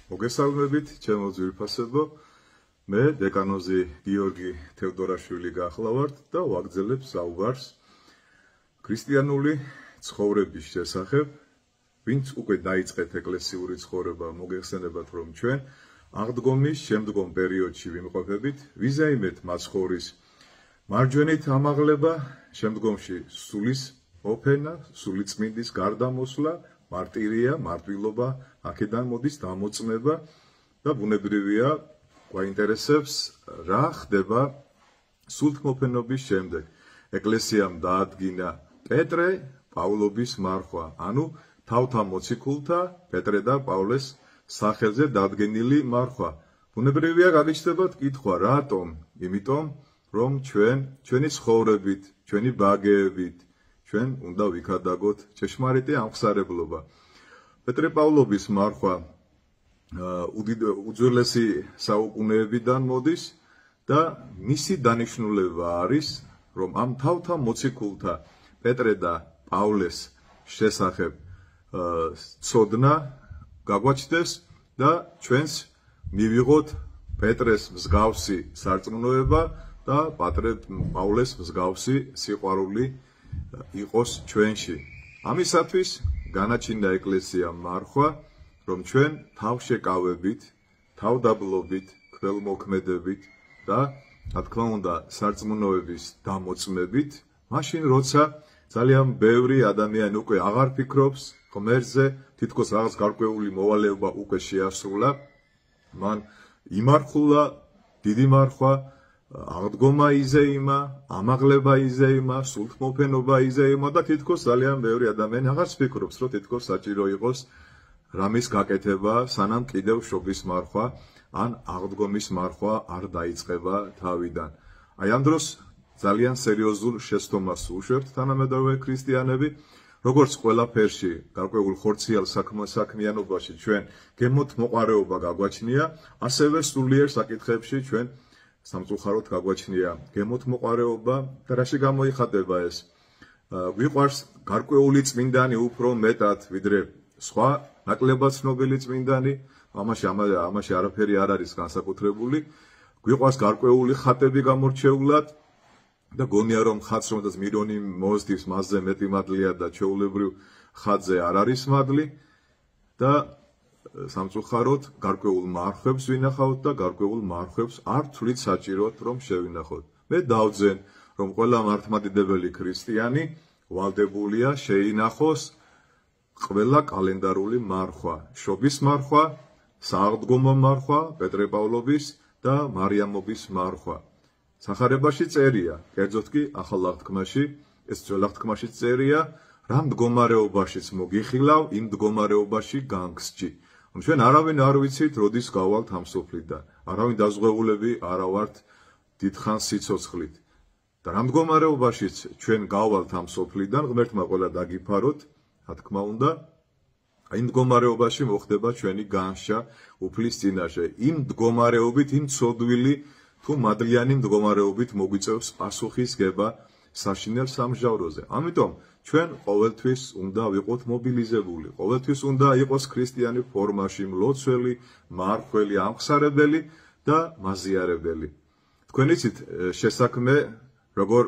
მოგესალმებით, ჩემო ძვირფასებო. მე დეკანოზი გიორგი თევდორაშვილი გახლავართ და ვაგრძელებ საუბარს ქრისტიანული ცხოვრების შესახებ. ვინც უკვე დაიწყეთ ეკლესიური ცხოვრება, მოგეხსენებათ, რომ ჩვენ აღდგომის შემდგომ პერიოდში ვიმყოფებით, ვიზაიმეთ მაცხოვრის მარჯვენით ამაღლება, შემდგომში სულის ოფენა, სულიწმინდის გარდამოსვლა, მარტირია, მარტვილობა, აქედან მოდის დამოწმება და ბუნებრივია გვაინტერესებს რა ხდება სულთმოფენობის შემდეგ. ეკლესიამ დაადგინა პეტრე პავლობის მარხვა, ანუ თავთა მოციქულთა პეტრე და პავლეს სახელზე დადგენილი მარხვა. ბუნებრივია გაგიჩნდებათ კითხვა, რატომ? იმიტომ, რომ ჩვენი ცხოვრებით, ჩვენი ბაგეებით ჩვენ უნდა ვიქადაგოთ ჭეშმარიტი ამხსარებლობა. პეტრე პავლობის მარხვა უძველესი საუკუნეებიდან მოდის და მისი დანიშნულება არის, რომ ამ თავთა მოციქულთა პეტრე და პავლეს შესახებ ცოდნა გაგვაჩნდეს და ჩვენს მივიღოთ პეტრეს მსგავსი სარწმუნოება და პავლეს მსგავსი სიყვარული იყოს ჩვენში. ამისათვის განაჩინდა ეკლესიამ მარხვა, რომ ჩვენ თავშეკავებით, თავდაბლობით, ქველმოქმედებით და რა თქმა უნდა სარწმუნოების დამოწმებით, მაშინ როცა ძალიან ბევრი ადამიანი უკვე აღარ ფიქრობს ღმერთზე, თითქოს რაღაც გარკვეული მოვალეობა უკვე შეასრულა, მან იმარხულა დიდი მარხვა, აღდგომა იზეიმა, ამაღლება იზეიმა, სულთმოფენობა იზეიმა და თითქოს ძალიან ბევრი ადამიანი აღარც ფიქრობს, რომ თითქოს საჭირო იყოს რამის გაკეთება, სანამ კიდევ შობის მარხვა ან აღდგომის მარხვა არ დაიწყება თავიდან. აი ამ დროს ძალიან სერიოზულ შეცდომას უშვებთ თანამედროვე ქრისტიანები, როგორც ყველაფერში, გარკვეულ ხორციელ საქმიანობაში ჩვენ გემოთ მოყარეობა გაგვაჩნია, ასევე სულიერ საკითხებში ჩვენ სამწუხაროდ გაგვაჩნია გემოთ მოყარეობა და რაში გამოიხატება ეს? გვიყვარს გარკვეული წმინდანი უფრო მეტად, ვიდრე სხვა ნაკლებად ცნობილი წმინდანი, ამაში არაფერი არ არის განსაკუთრებული. გვიყვარს გარკვეული ხატები გამორჩეულად და გონია რომ ხატს რომელსაც მილიონი მოსდის, მასზე მეტი მადლია და ჩვეულებრივ ხატზე არ არის მადლი და სამწუხაროდ გარკვეულ მარხვებს ვინახავთ და გარკვეულ მარხვებს არ თვლით საჭიროდ რომ შევინახოთ. მე დავძენ რომ ყველა მართლმადიდებელი ქრისტიანი ვალდებულია შეინახოს ყველა კალენდარული მარხვა, შობის მარხვა, სააღდგომო მარხვა, პეტრე პავლობის და მარიამობის მარხვა. სახარებაში წერია, კერძოდ კი ახალ აღთქმაში, ეს ძველ აღთქმაში წერია, რა მდგომარეობაშიც მოგიხილავ, იმ მდგომარეობაში განგსჯი. ჩვენ არავინ არ ვიცით, როდის გავალთ ამ სოფლიდან. არავინ დაზღვეულები არა ვართ დიდხანს სიცოცხლით. და რა მდგომარეობაშიც ჩვენ გავალთ ამ სოფლიდან, ღმერთმა ყველა დაგიფაროთ, რა თქმა უნდა, იმ მდგომარეობაში მოხდება ჩვენი განშა უფლის წინაშე. იმ მდგომარეობით, იმ ცოდვილი თუ მადლიანი მდგომარეობით მოგვიწევს პასუხისგება საშინელ სამჟავროზე. ამიტომ ჩვენ ყოველთვის უნდა ვიყოთ მობილიზებული, ყოველთვის უნდა იყოს ქრისტიანი ფორმაში მლოცველი, მარხველი, ამხსარებელი და მაზიარებელი. თქვენ იცით შესაქმე როგორ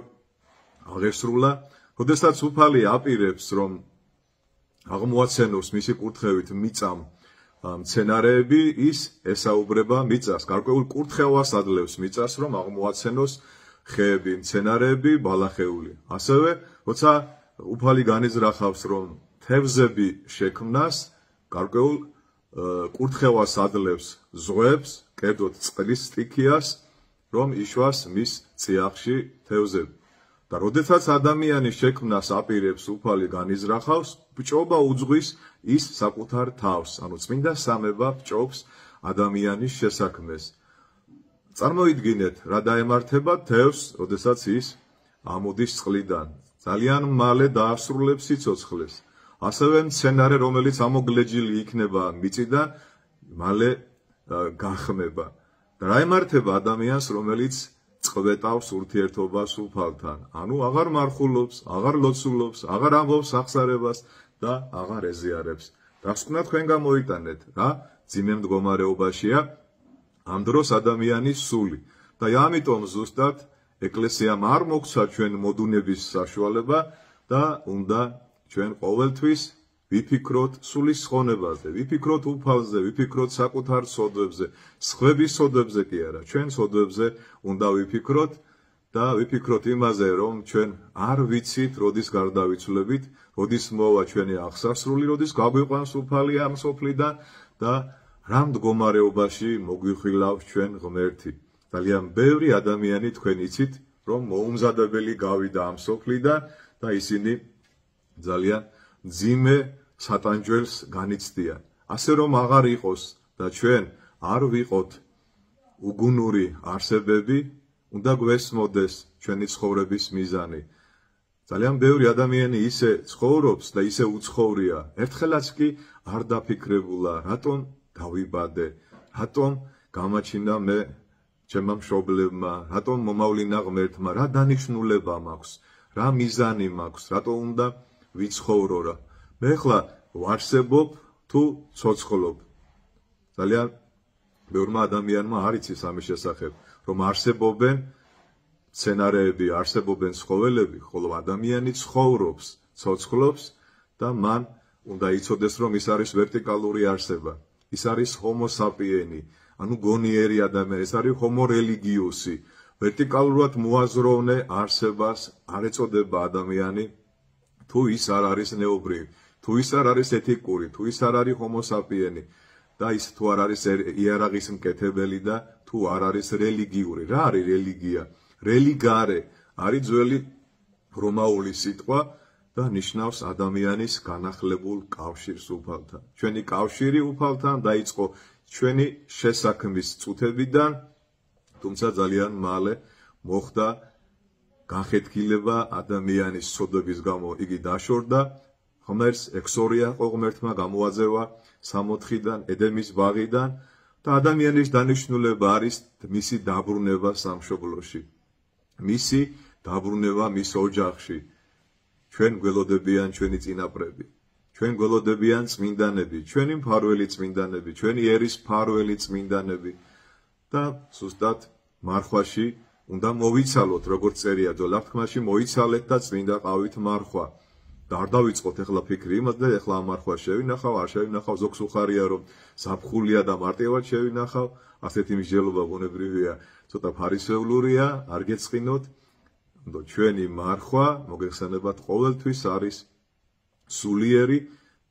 აღესრულა, როდესაც უფალი აპირებს, რომ აღმოაცენოს მისი კურთხევით მიწამ მცენარეები, ის ესაუბრება მიწას, გარკვეულ კურთხევას ადლევს მიწას, რომ აღმოაცენოს ხეები, მცენარეები, ბალახეული. ასევე, როცა უფალი განიზრახავს, რომ თევზები შექმნას, გარკვეულ კურთხევას ადლევს ზღვებს, კერძოდ წყლის სტიქიას, რომ იშვას მის წიაღში თევზები. და როდესაც ადამიანის შექმნას აპირებს უფალი განიზრახავს, ბჭობა უძღვის ის საკუთარ თავს, ანუ წმინდა სამება ბჭობს ადამიანის შესაქმეს. წარმოიდგინეთ, რა დაემართება თევზს, როდესაც ის ამოდის წყლიდან. ძალიან მალე დაასრულებს სიცოცხლეს. ასევე მცენარე, რომელიც ამოგლეჯილი იქნება მიწიდან, მალე გახმება. და რა ემართება ადამიანს, რომელიც წყვეტავს ურთიერთობას უფალთან, ანუ აღარ მარხულობს, აღარ ლოცულობს, აღარ ამბობს აღსარებას და აღარ ეზიარებს დასკვნა თქვენ გამოიტანეთ, რა ძიმე მდგომარეობაშია ამ დროს ადამიანის სული. და ამიტომ ზუსტად ეკლესიამ არ მოგცა ჩვენ მოდუნების საშუალება და უნდა ჩვენ ყოველთვის ვიფიქროთ სულის ხონებაზე, ვიფიქროთ უფალზე, ვიფიქროთ საკუთარ სოდვებზე, სხვების სოდვებზე კი არა, ჩვენ სოდვებზე უნდა ვიფიქროთ და ვიფიქროთ იმაზე, რომ ჩვენ არ ვიცით, როდის გარდავიცვლებით, როდის მოვა ჩვენი აღსასრული, როდის გაგვიყვანს უფალი ამ სოფლიდან და რა მდგომარეობაში მოგვიხილავს ჩვენ ღმერთი. ძალიან ბევრი ადამიანი თქვენ იცით, რომ მოუმზადებელი გავიდა ამ სოფლიდან და ისინი ძალიან ძიმე სატანჯველს განიცდიან. ასე რომ აღარ იყოს და ჩვენ არ ვიყოთ უგუნური არსებები, უნდა გვესმოდეს ჩვენი ცხოვრების მიზანი. ძალიან ბევრი ადამიანი ისე ცხოვრობს და ისე უცხოვრია. ერთხელაც კი არ დაფიქრებულა, რატომ დავიბადე, რატომ გამაჩინა მე ჩემმა მშობლებმა, რატომ მომავლინა ღმერთმა, რა დანიშნულება მაქვს, რა მიზანი მაქვს, რატომ უნდა ვიცხოვრო რა. მე ხლა ვარსებობ თუ ცოცხლობ. ძალიან ბევრმა ადამიანმა არ იცის ამის შესახებ, რომ არსებობენ სცენარეები, არსებობენ ცხოველები, ხოლო ადამიანი ცხოვრობს, ცოცხლობს და მან უნდა იცოდეს, რომ ის არის ვერტიკალური არსება. ის არის homo sapieni, ანუ გონიერი ადამიანი, ეს არის homo religiosi. ვერტიკალურად მოაზროვნე არსებას არ ეწოდება ადამიანი, თუ ის არ არის ნეობრივი, თუ ის არ არის ეთიკური, თუ ის არ არის homo sapieni და ის თუ არ არის იარაღის მკეთებელი და თუ არ არის რელიგიური. რა არის რელიგია? religare არის ძველი რომაული სიტყვა და ნიშნავს ადამიანის განახლებულ კავშირს უფალთან. ჩვენი კავშირი უფალთან დაიწყო ჩვენი შესაქმის წუთებიდან, თუმცა ძალიან მალე მოხდა განხეთქილება ადამიანის სოდების გამო, იგი დაშორდა, ღმერთს ექსორია ღმერთმა გამოაძევა სამოთხიდან, ედემის ბაღიდან და ადამიანის დანიშნულება არის მისი დაბრუნება სამშობლოში. მისი დაბრუნება მის ოჯახში. ჩვენ გველოდებიან ჩვენი წინაპრები, ჩვენ გველოდებიან წმინდანები, ჩვენი მფარველი წმინდანები, ჩვენი ერის მფარველი წმინდანები და ზუსტად მარხვაში უნდა მოვიცალოთ, როგორც წერია ძველ აღთქმაში, მოიცალეთ და წმინდა ყავით მარხვა. და არ დავიწყოთ ეხლა ფიქრი იმას და ეხლა ამ მარხვას შევინახავ, არ შევინახავ, ზოგს უხარია რომ ზაფხულია და მარტივად შევინახავ, ასეთი მსჯელობა ბუნებრივია, ცოტა ფარისევლურია, არ გეწყინოთ. ჩვენი მარხვა, მოგეხსენებათ, ყოველთვის არის სულიერი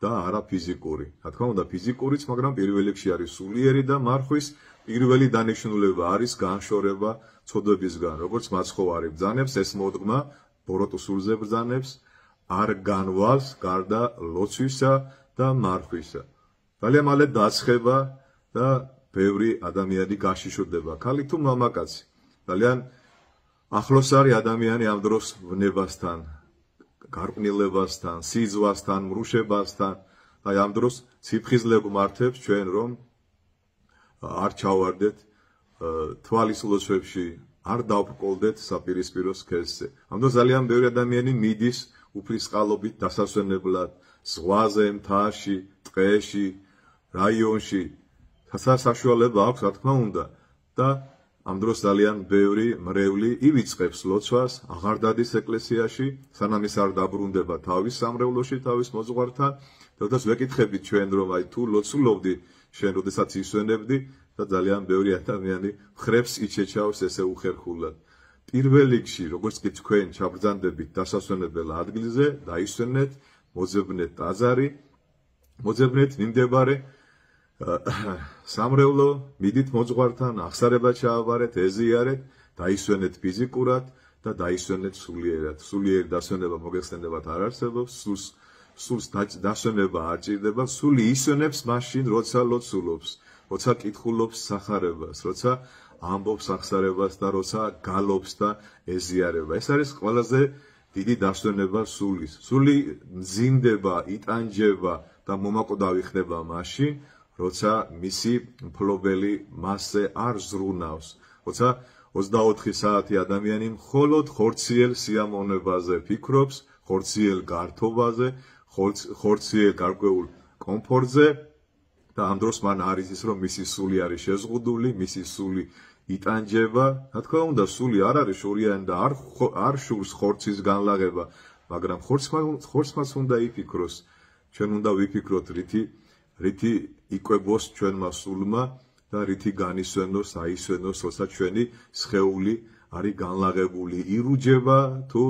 და არა ფიზიკური. რა თქმა უნდა, ფიზიკურიც, მაგრამ პირველ რიგში არის სულიერი და მარხვის პირველი დანიშნულება არის განშორება ცოდვებისგან. როგორც მაცხოვარი ბრძანებს, ეს მოდგმა ბოროტ სულზე ბრძანებს, არ განვალს გარდა ლოცვისა და მარხვისა. ძალიან მალე დაცხება და ბევრი ადამიანი გაშიშოდება, ქალი თუ მამაკაცი. ძალიან ახლოს არის ადამიანი ამ დროს ვნებასთან, გარყვნილებასთან, სიძვასთან, მრუშებასთან. და ამ დროს ციფხიზლე გვმართებს ჩვენ, რომ არ ჩავარდეთ თვალის ლოცვებში, არ დავბრკოლდეთ საპირისპირო სქესზე. ამ დროს ძალიან ბევრი ადამიანი მიდის უფლისყალობით დასასვენებლად, ზღვაზე, მთაში, ტყეში, რაიონში. საშუალება აქვს, რა თქმა უნდა, და ამ დროს ძალიან ბევრი მრევლი ივიწყებს ლოცვას, აღარ დადის ეკლესიაში, სანამ ის არ დაბრუნდება თავის სამრევლოში, თავის მოძღვართან. როდესაც ვეკითხებით ჩვენ, რომ აი თუ ლოცულობდი, შენ როდესაც ისვენებდი და ძალიან ბევრი ადამიანი ხრებს იჩეჩავს ესე უხერხულად. პირველ რიგში, როგორც კი თქვენ ჩაბრძანდებით დასასვენებელ ადგილზე, დაისვენეთ, მოძებნეთ ტაძარი, მოძებნეთ მიმდებარე სამრევლო, მიდით მოძღვართან, აღსარება ჩააბარეთ, ეზიარეთ, დაისვენეთ ფიზიკურად და დაისვენეთ სულიერად. სულიერი დასვენება მოგეხსენებათ არ არსებობს, სულს დასვენება არ ჭირდება, სული ისვენებს მაშინ, როცა ლოცულობს, როცა კითხულობს სახარებას, როცა ამბობს აღსარებას და როცა გალობს და ეზიარება. ეს არის ყველაზე დიდი დასვენება სულის. სული მძიმდება, იტანჯება და მომაკვდავი ხდება მაშინ, როცა მისი მფლობელი მასზე არ ზრუნავს, როცა 24 საათი ადამიანი მხოლოდ ხორციელ სიამოვნებაზე ფიქრობს, ხორციელ გართობაზე, ხორციელ გარკვეულ კომფორტზე და ამ დროს მან არის ის რომ მისი სული არის შეზღუდული, მისი სული იტანჯება, რა თქმა უნდა, სული არ არის შორიანი და არ შურს ხორცის განლაღება, მაგრამ ხორცმაც უნდა იფიქროს, ჩვენ უნდა ვიფიქროთ რითი იკვებოს ჩვენმა სულმა და რითი განისვენოს, აისვენოს, როცა ჩვენი სხეული არის განლაღებული, ირუჯება თუ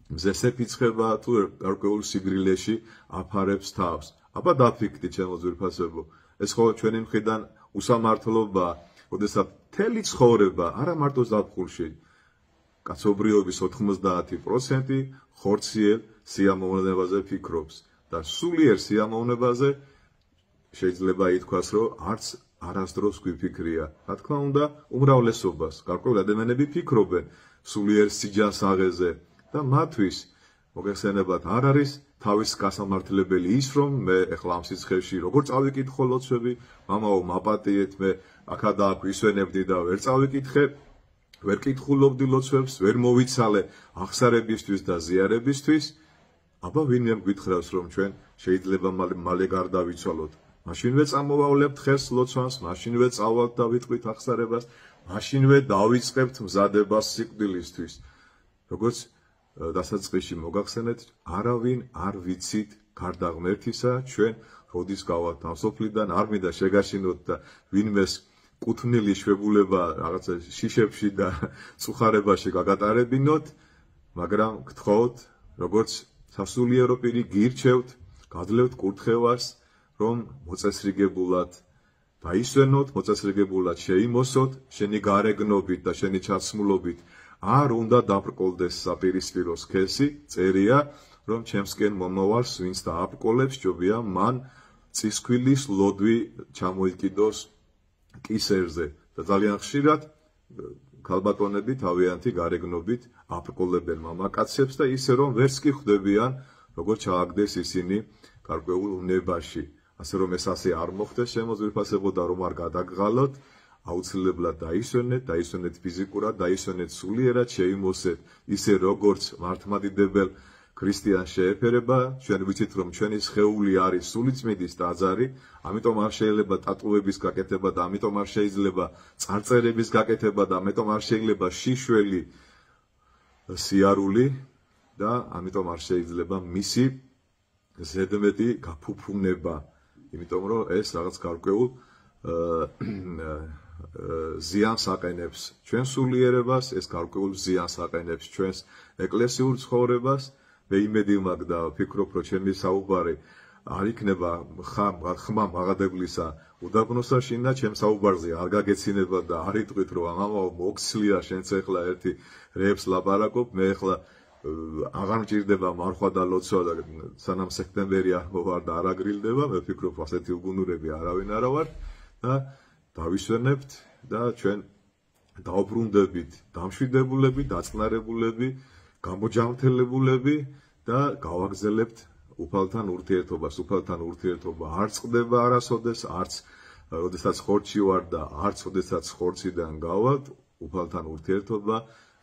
მზესე ფიცხება თუ გარკვეულ სიგრილეში აფარებს თავს. აბა დაფიქრდით ჩემო ძვირფასებო, ეს ხო ჩვენი მხრიდან უსამართლობაა, როდესაც მთელი ცხოვრება არა მარტო ზაფხულში, კაცობრიობის 90% ხორციელ სიამოვნებაზე ფიქრობს და სულიერ სიამოვნებაზე შეიძლება ითქვას, რომ არც არასდროს გვიფიქრია. რა თქმა უნდა, უმრავლესობას გარკვეული ადამიანები ფიქრობენ სულიერ სიჯანსაღეზე და მათთვის მოგეხსენებათ არ არის თავის გასამართლებელი ის რომ მე ეხლა ამ სიცხეში როგორ წავიკითხო ლოცვები, მამაო მაპატიეთ, მე აქა და აქ ვისვენებდი და ვერ წავიკითხე, ვერ კითხულობდი ლოცვებს, ვერ მოვიცალე აღსარებისთვის და ზიარებისთვის. აბა ვინმე გითხრავს რომ ჩვენ შეიძლება მალე გარდავიცვალოთ. მაშინვე წამოვავლებთ ხეს ლოცვას, მაშინვე წავალთ და ვიტყვით აღსარებას, მაშინვე დავიწყებთ მზადებას სიკვდილისთვის. როგორც დასაწყისში მოგახსენეთ, არავინ არ ვიცით გარდა ღმერთისა, ჩვენ როდის გავალთ ამ სოფლიდან, არ მინდა შეგაშინოთ და ვინმეს კუთვნილი შვებულება რაღაცა შიშებში და წუხარებაში გაგატარებინოთ, მაგრამ გთხოვთ, როგორც სასულიერო პირი გირჩევთ, გადლევთ კურთხევას, რომ მოწესრიგებულად დაისვენოთ, მოწესრიგებულად შეიმოსოთ, შენი გარეგნობით და შენი ჩაცმულობით არ უნდა დაბრკოლდეს საპირისპირო სქესი, წერია, რომ ჩემსკენ მომავალს ვინც დააბრკოლებს, ჯობია მან წისქვილის ლოდვი ჩამოიკიდოს კისერზე და ძალიან ხშირად ქალბატონები თავიანთი გარეგნობით აბრკოლებენ მამაკაცებს და ისე რომ ვერც კი ხვდებიან, როგორც ჩააგდეს ისინი გარკვეულ უნებაში. ასე რომ ეს ასე არ მოხდეს, შემოძვირფასებო და რომ არ გადაგღალოთ, აუცილებლად დაისვენეთ ფიზიკურად, დაისვენეთ სულიერად, შეიმოსეთ ისე როგორც მართლმადიდებელ ქრისტიანს შეეფერება, ჩვენ ვიცით რომ ჩვენი სხეული არის სულიწმიდის ტაძარი, ამიტომ არ შეიძლება ტატუების გაკეთება და ამიტომ არ შეიძლება წარწერების გაკეთება და ამიტომ არ შეიძლება შიშველი სიარული და ამიტომ არ შეიძლება მისი ზედმეტი გაფუფუნება, იმიტომ რომ ეს რაღაც გარკვეულ ზიანს აყენებს ჩვენს სულიერებას, ეს გარკვეულ ზიანს აყენებს ჩვენს ეკლესიურ ცხოვრებას. მე იმედი მაქვს და ვფიქრობ, რომ ჩემი საუბარი არ იქნება ხმა მაღადებლისა უდაბნოსაშინ და ჩემ საუბარზე არ გაგეცინება და არ იტყვით, რომ ამაო მოგცლია შენც ეხლა ერთი რეებს ლაპარაკობ, მე ეხლა აღარ მჭირდება მარხვა და ლოცვა და სანამ სექტემბერი არ მოვარ და არ აგრილდება, მე ვფიქრობ, ასეთი უგუნურები არავინ არა ვარ და დავისვენებთ და ჩვენ დავბრუნდებით დამშვიდებულები, დაწყნარებულები, გამოჯანმრთელებულები და გავაგზელებთ უფალთან ურთიერთობას. უფალთან ურთიერთობა არ წყდება არასოდეს, არც როდესაც ხორცში ვარ და არც როდესაც ხორციდან გავალთ, უფალთან ურთიერთობა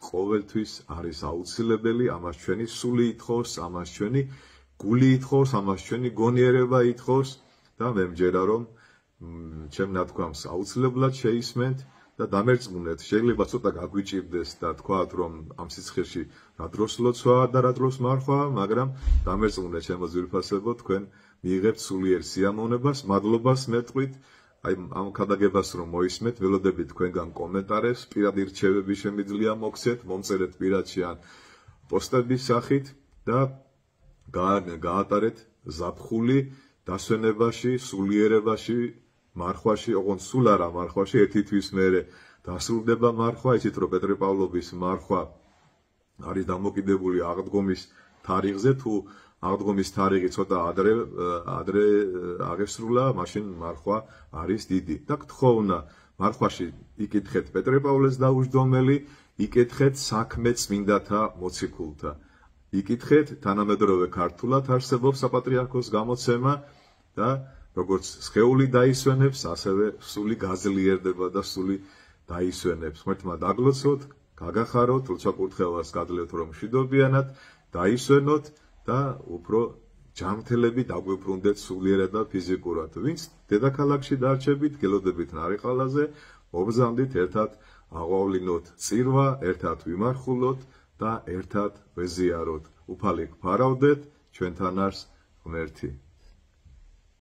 ყოველთვის არის აუცილებელი, ამას ჩვენი სული ითხოვს, ამას ჩვენი გული ითხოვს, ამას ჩვენი გონიერება ითხოვს და მე მჯერა რომ ჩემ ნათქვამს აუცილებლად შეისმენთ და დამერწმუნეთ. შეიძლება ცოტა გაგვიჭირდეს და თქვათ, რომ ამ სიცხეში რა დროს ლოცვაა და რა დროს მარხვა, მაგრამ დამერწმუნეთ ჩემო ძვირფასებო, თქვენ მიიღებთ სულიერ სიამოვნებას, მადლობას მეტყვით. აი ამ ქადაგებას რომ მოისმეთ, ველოდებით თქვენგან კომენტარებს, პირადი რჩევები შემიძლია მოგცეთ, მომწერეთ პირადში ან პოსტების სახით და გაატარეთ ზაფხული დასვენებაში, სულიერებაში, მარხვაში, ოღონდ სულ არა მარხვაში, ერთი თვის მერე დასრულდება მარხვა, იცით რომ პეტრე-პავლობის მარხვა არის დამოკიდებული აღდგომის თარიღზე, თუ აღდგომის თარიღი ცოტა ადრე აღესრულა, მაშინ მარხვა არის დიდი. და გთხოვნა, მარხვაში იკითხეთ პეტრე-პავლეს დაუჯდომელი, იკითხეთ საქმე წმინდათა მოციქულთა. იკითხეთ თანამედროვე ქართულად არსებობს საპატრიარქოს გამოცემა და როგორც სხეული დაისვენებს, ასევე სული გაძლიერდება და სული დაისვენებს. ღმერთმა დაგლოცოთ, გაგახაროთ, როცა კურთხევას გადლევთ რომ მშვიდობიანად, დაისვენოთ და უფრო ჯანმრთელები დაგვიბრუნდეთ სულიერად და ფიზიკურად. ვინც დედაქალაქში დარჩებით, გელოდებით ნარიყალაზე, მობრძანდით ერთად აღვავლინოთ წირვა, ერთად ვიმარხულოთ და ერთად ვეზიაროთ. უფალი გფარავდეთ, ჩვენთან არის ღმერთი.